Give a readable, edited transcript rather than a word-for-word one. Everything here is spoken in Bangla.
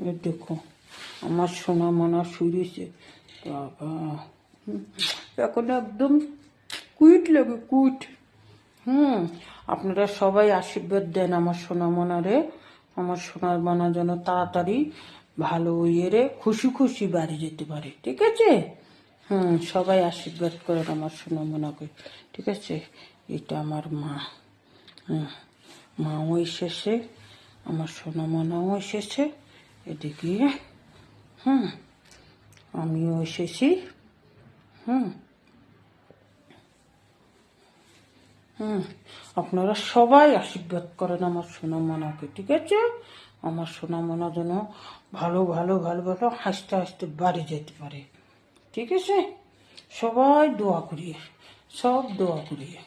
এই দেখো আমার সোনা মনা শুয়েছে, বাবা এখন একদম কুইট লাগে, কুইট। আপনারা সবাই আশীর্বাদ দেন আমার সোনা মনারে, আমার সোনার মনা যেন তাড়াতাড়ি ভালো ইয়েরে খুশি খুশি বাড়ি যেতে পারে, ঠিক আছে? সবাই আশীর্বাদ করেন আমার সোনা মনাকে, ঠিক আছে? এটা আমার মা, মাও এসেছে, আমার সোনা মনাও এসেছে, এদিকে আমিও এসেছি। আপনারা সবাই আশীর্বাদ করেন আমার সোনা মনাকে, ঠিক আছে? আমার সোনা মনা যেন ভালো ভালো ভালো ভালো হাসতে হাসতে বাড়ি যেতে পারে, ঠিক আছে? সবাই দোয়া করিয়ে, সব দোয়া করিয়ে।